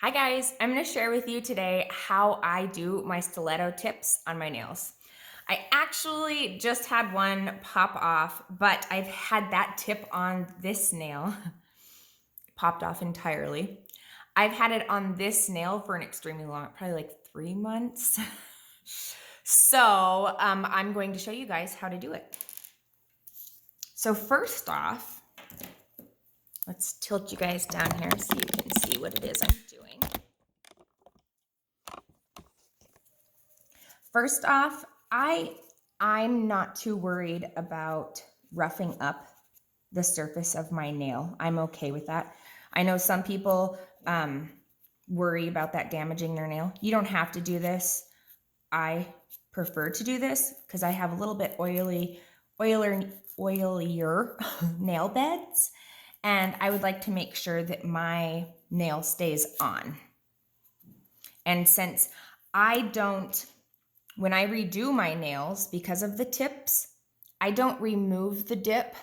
Hi guys, I'm going to share with you today how I do my stiletto tips on my nails. I actually just had one pop off, but I've had that tip on this nail popped off entirely. I've had it on this nail for an extremely long, probably like 3 months. So I'm going to show you guys how to do it. So first off, let's tilt you guys down here so you can see what it is I'm doing. First off, I'm not too worried about roughing up the surface of my nail. I'm okay with that. I know some people worry about that damaging their nail. You don't have to do this. I prefer to do this because I have a little bit oilier nail beds, and I would like to make sure that my nail stays on. And since I don't when I redo my nails, because of the tips, I don't remove the dip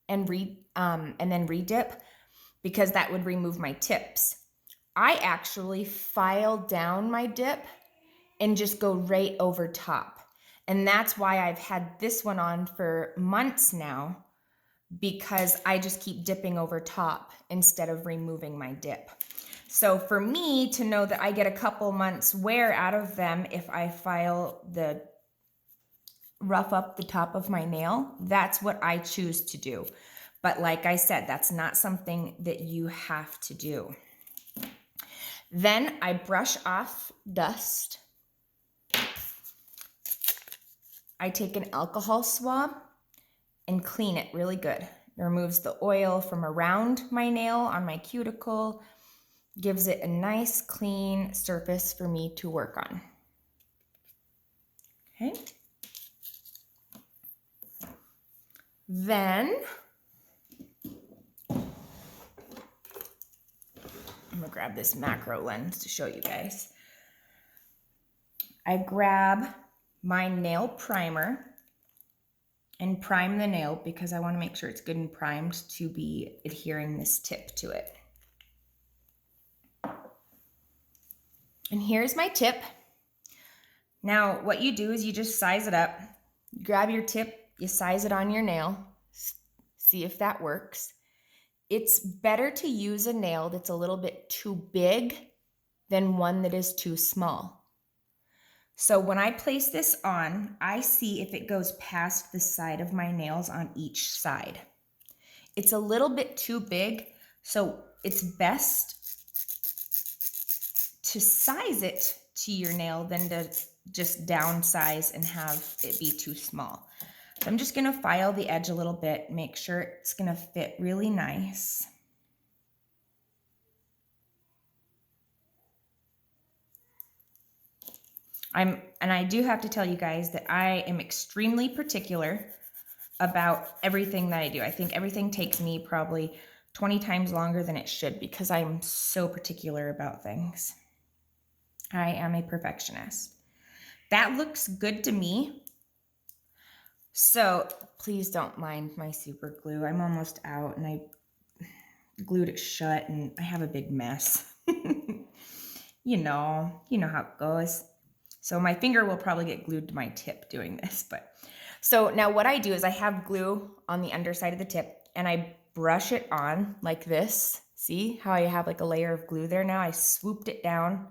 and then redip because that would remove my tips. I actually file down my dip and just go right over top. And that's why I've had this one on for months now, because I just keep dipping over top instead of removing my dip. So for me to know that I get a couple months wear out of them if I rough up the top of my nail, that's what I choose to do. But like I said, that's not something that you have to do. Then I brush off dust. I take an alcohol swab and clean it really good. It removes the oil from around my nail on my cuticle, gives it a nice clean surface for me to work on. Okay. Then I'm gonna grab this macro lens to show you guys. I grab my nail primer and prime the nail because I want to make sure it's good and primed to be adhering this tip to it. And here's my tip. Now, what you do is you just size it up. You grab your tip, you size it on your nail, see if that works. It's better to use a nail that's a little bit too big than one that is too small. So when I place this on, I see if it goes past the side of my nails on each side. It's a little bit too big, so it's best to size it to your nail than to just downsize and have it be too small. So I'm just gonna file the edge a little bit, make sure it's gonna fit really nice. And I do have to tell you guys that I am extremely particular about everything that I do. I think everything takes me probably 20 times longer than it should because I'm so particular about things. I am a perfectionist. That looks good to me. So please don't mind my super glue. I'm almost out and I glued it shut and I have a big mess. You know how it goes. So my finger will probably get glued to my tip doing this, so now what I do is I have glue on the underside of the tip and I brush it on like this. See how I have like a layer of glue there now? I swooped it down.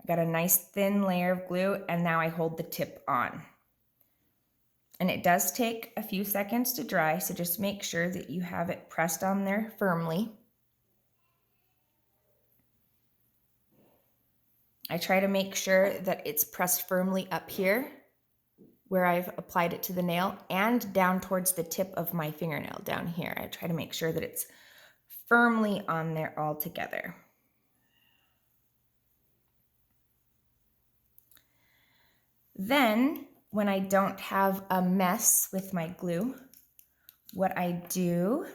I got a nice thin layer of glue and now I hold the tip on. And it does take a few seconds to dry, so just make sure that you have it pressed on there firmly. I try to make sure that it's pressed firmly up here where I've applied it to the nail and down towards the tip of my fingernail down here. I try to make sure that it's firmly on there all together. Then, when I don't have a mess with my glue, what I do,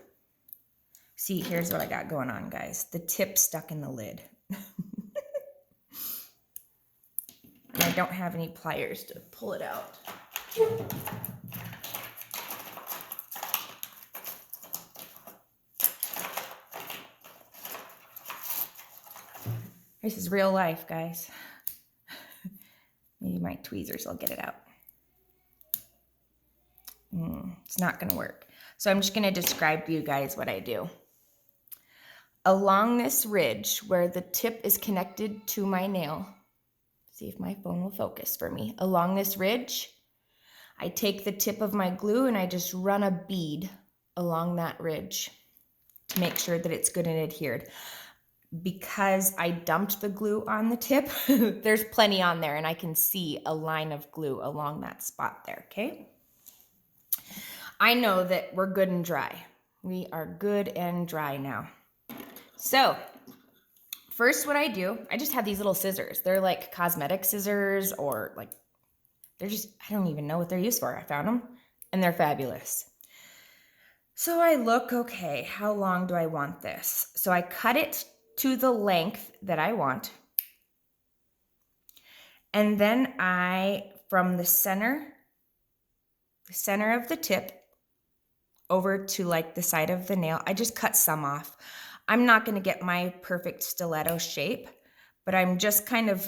see, here's what I got going on, guys. The tip stuck in the lid. And I don't have any pliers to pull it out. This is real life, guys. Maybe my tweezers will get it out. It's not gonna work. So I'm just gonna describe to you guys what I do. Along this ridge where the tip is connected to my nail, see if my phone will focus for me. Along this ridge, I take the tip of my glue and I just run a bead along that ridge to make sure that it's good and adhered. Because I dumped the glue on the tip, there's plenty on there and I can see a line of glue along that spot there, okay? I know that we're good and dry. We are good and dry now. So first what I do, I just have these little scissors. They're like cosmetic scissors or like, they're just, I don't even know what they're used for. I found them and they're fabulous. So I look, okay, how long do I want this? So I cut it to the length that I want. And then from the center of the tip over to like the side of the nail, I just cut some off. I'm not going to get my perfect stiletto shape, but I'm just kind of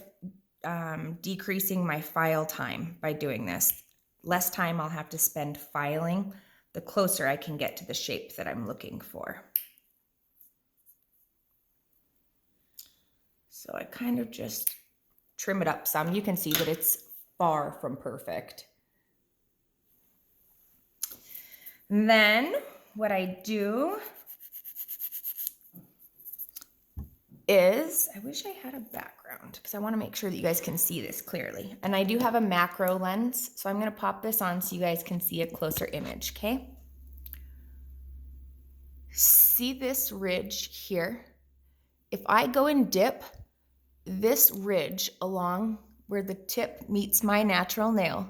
decreasing my file time by doing this. Less time I'll have to spend filing, the closer I can get to the shape that I'm looking for. So I kind of just trim it up some. You can see that it's far from perfect. And then what I do is, I wish I had a background because I want to make sure that you guys can see this clearly. And I do have a macro lens, so I'm going to pop this on so you guys can see a closer image, okay? See this ridge here? If I go and dip, this ridge along where the tip meets my natural nail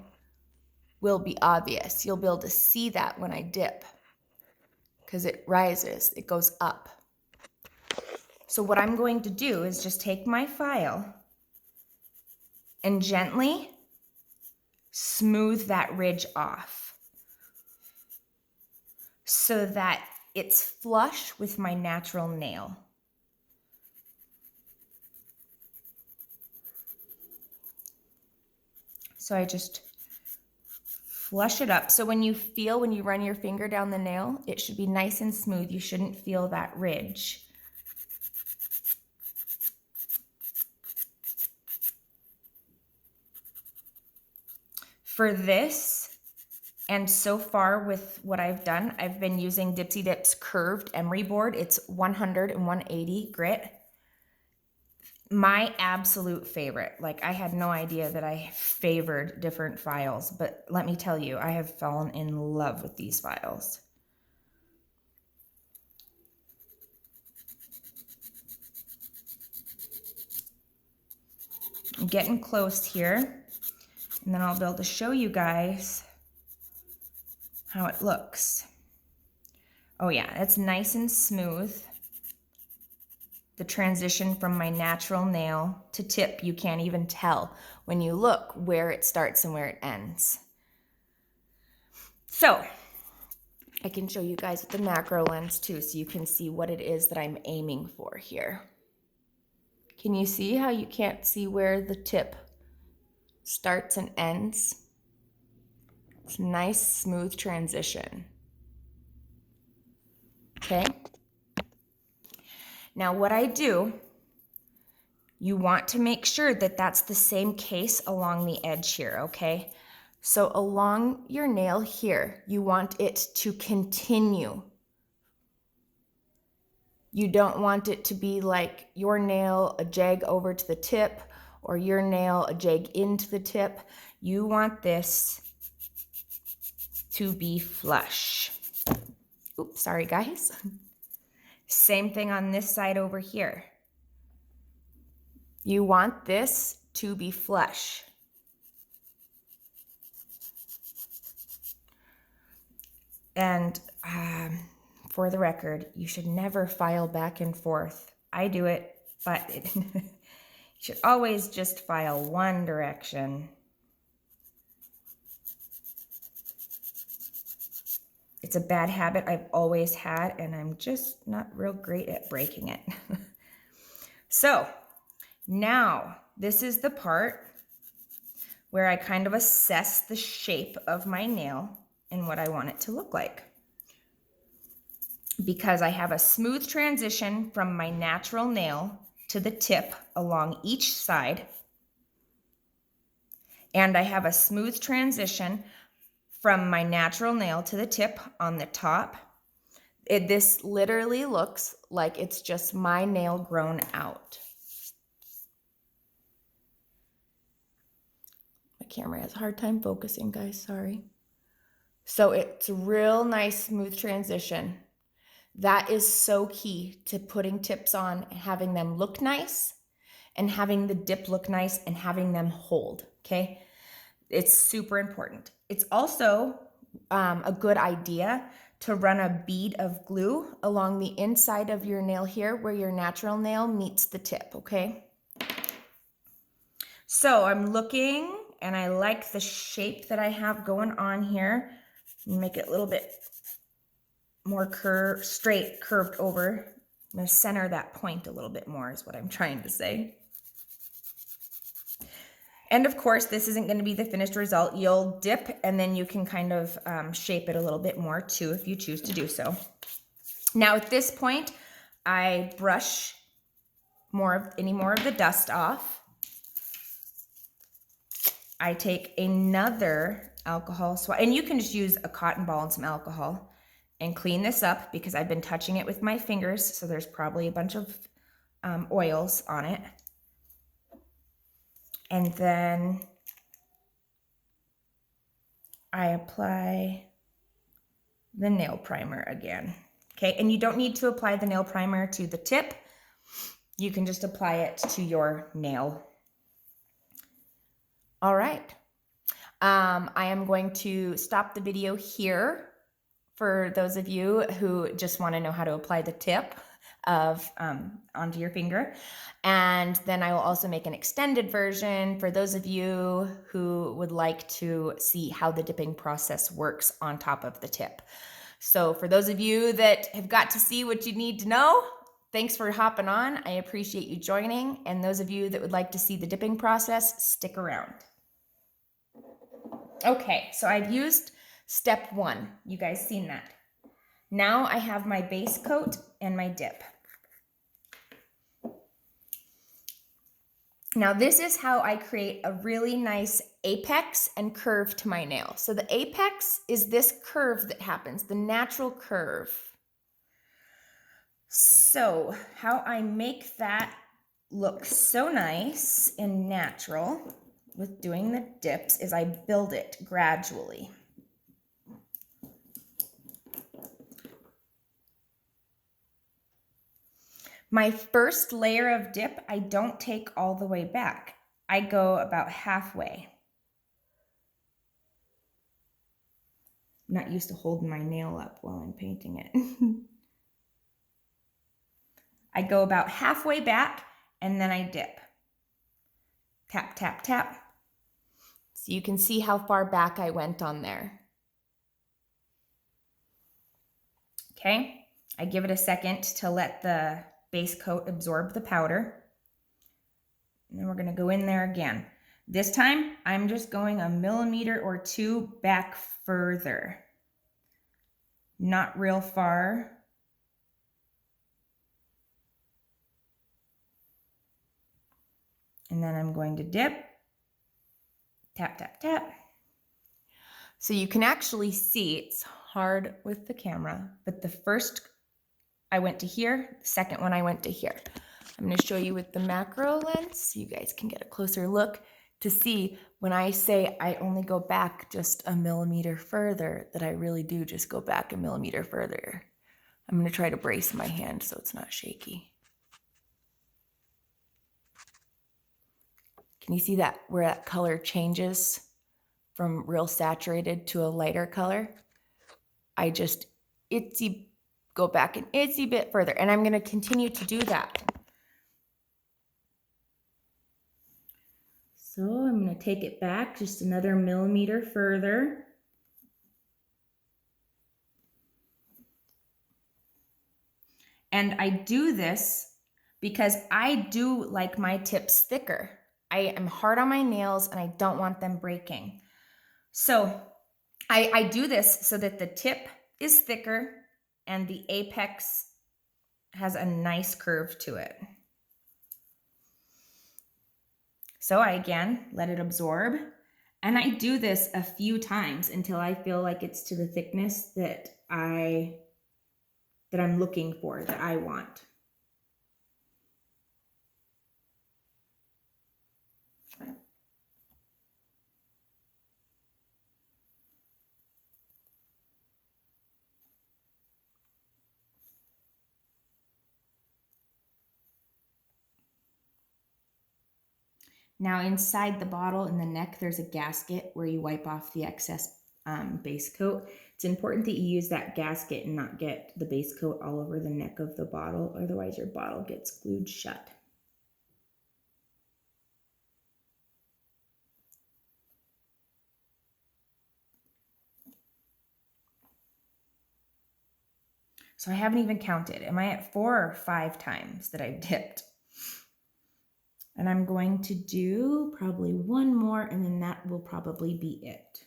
will be obvious. You'll be able to see that when I dip because it rises, it goes up. So what I'm going to do is just take my file and gently smooth that ridge off so that it's flush with my natural nail. So I just flush it up. So when you run your finger down the nail, it should be nice and smooth. You shouldn't feel that ridge. For this, and so far with what I've done, I've been using Dipsy Dip's curved emery board. It's 100 and 180 grit. My absolute favorite. Like, I had no idea that I favored different files, but let me tell you, I have fallen in love with these files. I'm getting close here, and then I'll be able to show you guys how it looks. Oh yeah, it's nice and smooth. The transition from my natural nail to tip, you can't even tell when you look where it starts and where it ends. So I can show you guys with the macro lens too, so you can see what it is that I'm aiming for here. Can you see how you can't see where the tip starts and ends? It's a nice, smooth transition. Okay? Now what I do, you want to make sure that that's the same case along the edge here, okay? So along your nail here, you want it to continue. You don't want it to be like your nail a jag over to the tip or your nail a jag into the tip. You want this to be flush. Oops, sorry guys. Same thing on this side over here. You want this to be flush. And for the record, you should never file back and forth. I do it, but you should always just file one direction. It's a bad habit I've always had, and I'm just not real great at breaking it. So Now, this is the part where I kind of assess the shape of my nail and what I want it to look like. Because I have a smooth transition from my natural nail to the tip along each side. And I have a smooth transition from my natural nail to the tip on the top. This literally looks like it's just my nail grown out. My camera has a hard time focusing, guys, sorry. So it's a real nice smooth transition. That is so key to putting tips on and having them look nice and having the dip look nice and having them hold, okay? It's super important. It's also a good idea to run a bead of glue along the inside of your nail here where your natural nail meets the tip, okay? So I'm looking and I like the shape that I have going on here. Make it a little bit more curved over. I'm gonna center that point a little bit more is what I'm trying to say. And of course, this isn't gonna be the finished result. You'll dip and then you can kind of shape it a little bit more too if you choose to do so. Now at this point, I brush any more of the dust off. I take another alcohol swab, and you can just use a cotton ball and some alcohol and clean this up because I've been touching it with my fingers, so there's probably a bunch of oils on it. And then I apply the nail primer again. Okay, and you don't need to apply the nail primer to the tip. You can just apply it to your nail. All right. I am going to stop the video here for those of you who just want to know how to apply the tip of onto your finger. And then I will also make an extended version for those of you who would like to see how the dipping process works on top of the tip. So for those of you that have got to see what you need to know, thanks for hopping on. I appreciate you joining. And those of you that would like to see the dipping process, stick around. Okay, so I've used step 1. You guys seen that. Now I have my base coat and my dip. Now this is how I create a really nice apex and curve to my nail. So the apex is this curve that happens, the natural curve. So how I make that look so nice and natural with doing the dips is I build it gradually. My first layer of dip, I don't take all the way back. I go about halfway. I'm not used to holding my nail up while I'm painting it. I go about halfway back and then I dip. Tap, tap, tap. So you can see how far back I went on there. Okay, I give it a second to let the base coat absorb the powder. And then we're gonna go in there again. This time, I'm just going 1 millimeter or 2 back further. Not real far. And then I'm going to dip. Tap, tap, tap. So you can actually see, it's hard with the camera, but the first I went to here, the second one I went to here. I'm going to show you with the macro lens so you guys can get a closer look to see when I say I only go back just 1 millimeter further, that I really do just go back 1 millimeter further. I'm going to try to brace my hand so it's not shaky. Can you see that where that color changes from real saturated to a lighter color? I just go back an itsy bit further, and I'm going to continue to do that. So I'm going to take it back just another 1 millimeter further. And I do this because I do like my tips thicker. I am hard on my nails and I don't want them breaking. So I do this so that the tip is thicker and the apex has a nice curve to it. So I again let it absorb, and I do this a few times until I feel like it's to the thickness that I'm looking for, that I want. Now inside the bottle in the neck, there's a gasket where you wipe off the excess base coat. It's important that you use that gasket and not get the base coat all over the neck of the bottle, otherwise your bottle gets glued shut. So I haven't even counted. Am I at 4 or 5 times that I've dipped? And I'm going to do probably one more, and then that will probably be it.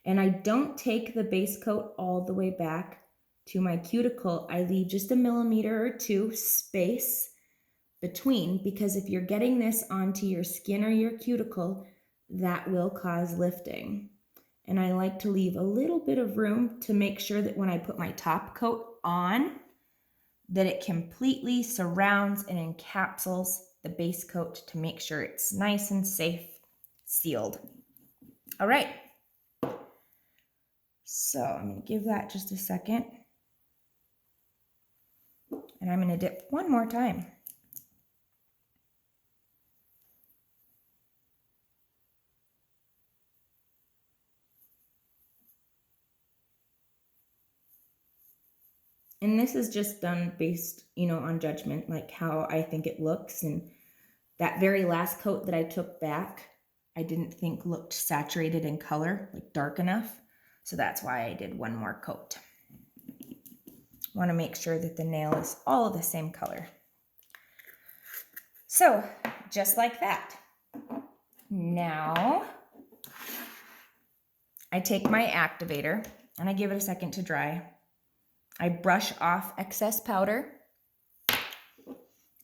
And I don't take the base coat all the way back to my cuticle. I leave just a millimeter or 2 space between, because if you're getting this onto your skin or your cuticle, that will cause lifting. And I like to leave a little bit of room to make sure that when I put my top coat on, that it completely surrounds and encapsulates the base coat to make sure it's nice and safe sealed. All right. So I'm going to give that just a second. And I'm going to dip one more time. And this is just done based, on judgment, like how I think it looks. And that very last coat that I took back, I didn't think looked saturated in color, like dark enough. So that's why I did one more coat. I want to make sure that the nail is all the same color. So just like that. Now I take my activator and I give it a second to dry. I brush off excess powder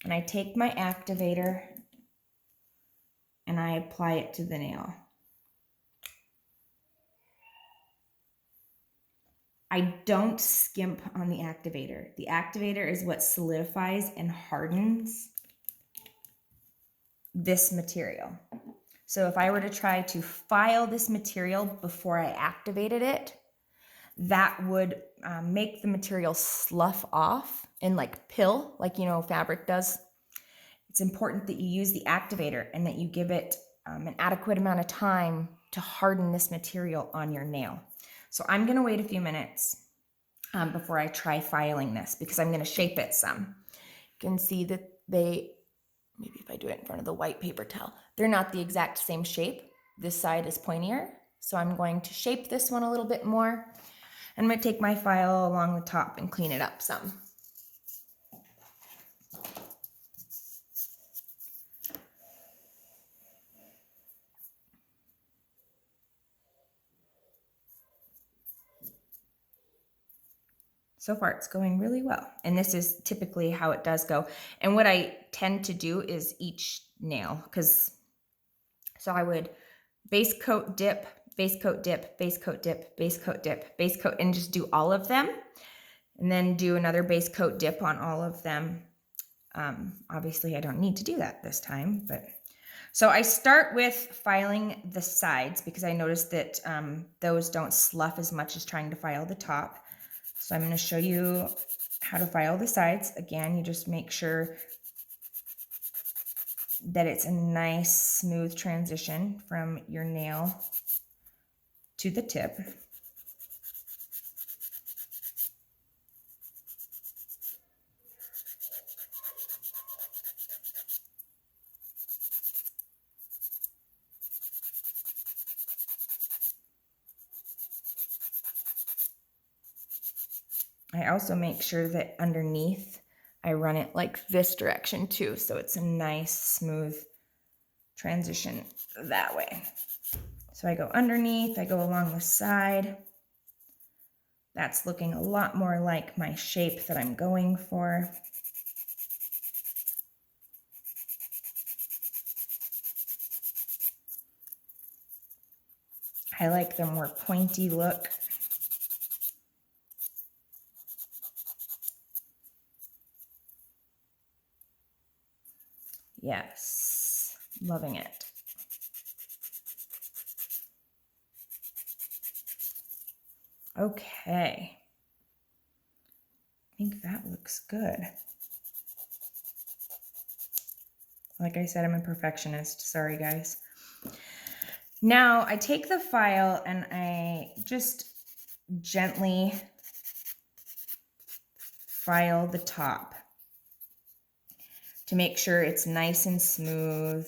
and I take my activator and I apply it to the nail. I don't skimp on the activator. The activator is what solidifies and hardens this material. So if I were to try to file this material before I activated it, that would make the material slough off and pill, like fabric does. It's important that you use the activator and that you give it an adequate amount of time to harden this material on your nail. So I'm going to wait a few minutes before I try filing this, because I'm going to shape it some. You can see that maybe if I do it in front of the white paper towel, they're not the exact same shape. This side is pointier, so I'm going to shape this one a little bit more. I'm going to take my file along the top and clean it up some. So far, it's going really well. And this is typically how it does go. And what I tend to do is each nail, so I would base coat, dip, base coat, dip, base coat, dip, base coat, dip, base coat, and just do all of them. And then do another base coat dip on all of them. Obviously, I don't need to do that this time, but so I start with filing the sides because I noticed that those don't slough as much as trying to file the top. So I'm going to show you how to file the sides. Again, you just make sure that it's a nice smooth transition from your nail to the tip. I also make sure that underneath I run it like this direction too, so it's a nice smooth transition that way. So I go underneath, I go along the side. That's looking a lot more like my shape that I'm going for. I like the more pointy look. Yes, loving it. Okay. I think that looks good. Like I said, I'm a perfectionist. Sorry, guys. Now I take the file and I just gently file the top to make sure it's nice and smooth,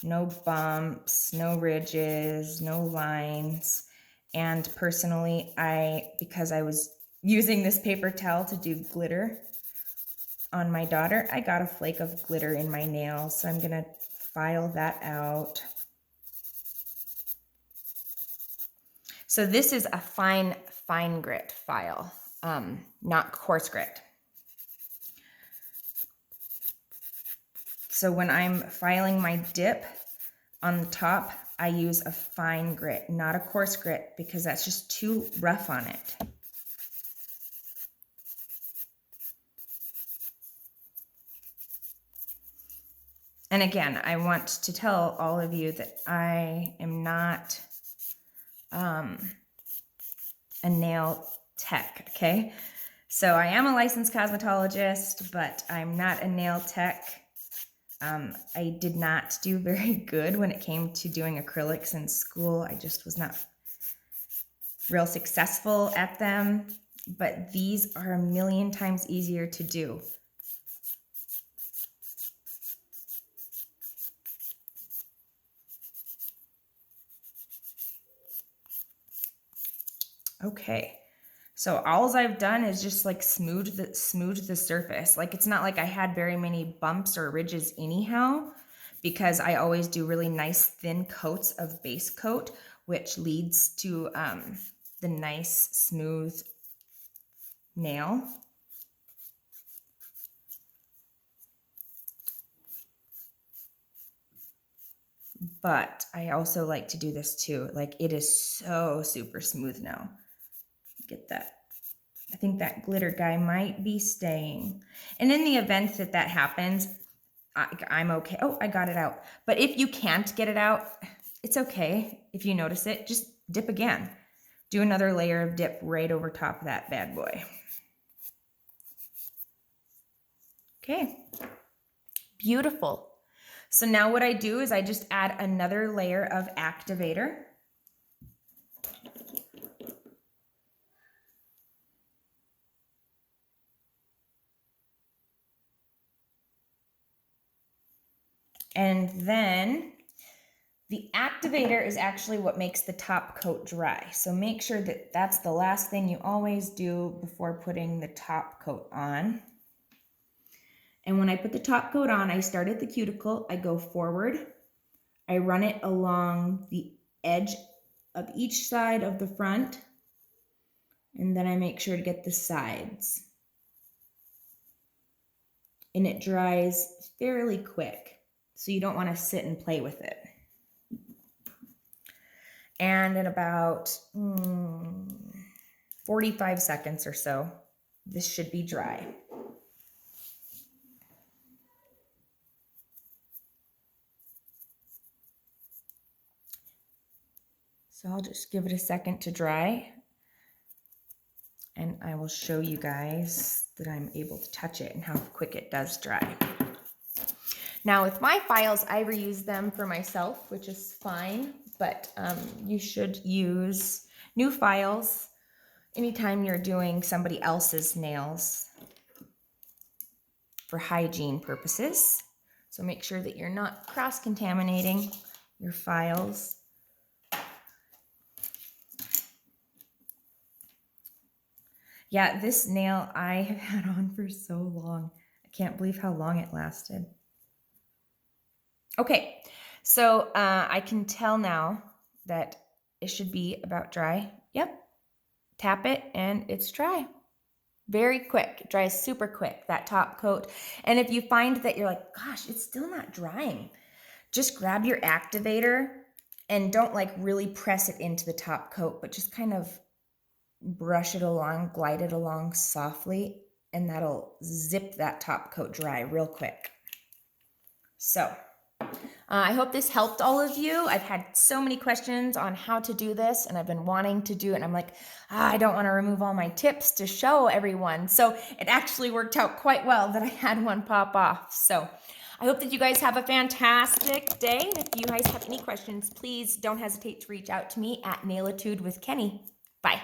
no bumps, no ridges, no lines. And personally, because I was using this paper towel to do glitter on my daughter, I got a flake of glitter in my nail, so I'm gonna file that out. So this is a fine grit file, not coarse grit. So when I'm filing my dip on the top, I use a fine grit, not a coarse grit, because that's just too rough on it. And again, I want to tell all of you that I am not a nail tech, okay? So I am a licensed cosmetologist, but I'm not a nail tech. I did not do very good when it came to doing acrylics in school. I just was not real successful at them, but these are a million times easier to do. Okay, so all I've done is just like smooth the surface. Like it's not like I had very many bumps or ridges anyhow, because I always do really nice thin coats of base coat, which leads to the nice smooth nail. But I also like to do this too. Like it is so super smooth now. Get that. I think that glitter guy might be staying. And in the event that that happens, I'm okay. Oh, I got it out. But if you can't get it out, it's okay. If you notice it, just dip again. Do another layer of dip right over top of that bad boy. Okay, beautiful. So now what I do is I just add another layer of activator. And then the activator is actually what makes the top coat dry. So make sure that that's the last thing you always do before putting the top coat on. And when I put the top coat on, I start at the cuticle, I go forward, I run it along the edge of each side of the front, and then I make sure to get the sides. And it dries fairly quick, so you don't want to sit and play with it. And in about 45 seconds or so, this should be dry. So I'll just give it a second to dry, and I will show you guys that I'm able to touch it and how quick it does dry. Now with my files, I reuse them for myself, which is fine, but you should use new files anytime you're doing somebody else's nails for hygiene purposes. So make sure that you're not cross-contaminating your files. Yeah, this nail I have had on for so long. I can't believe how long it lasted. Okay, so I can tell now that it should be about dry. Yep, tap it and it's dry. Very quick, it dries super quick, that top coat. And if you find that you're like, gosh, it's still not drying, just grab your activator and don't like really press it into the top coat, but just kind of brush it along, glide it along softly, and that'll zip that top coat dry real quick. So I hope this helped all of you. I've had so many questions on how to do this, and I've been wanting to do it. And I'm like, I don't want to remove all my tips to show everyone. So it actually worked out quite well that I had one pop off. So I hope that you guys have a fantastic day. And if you guys have any questions, please don't hesitate to reach out to me at Nailitude with Kenny. Bye.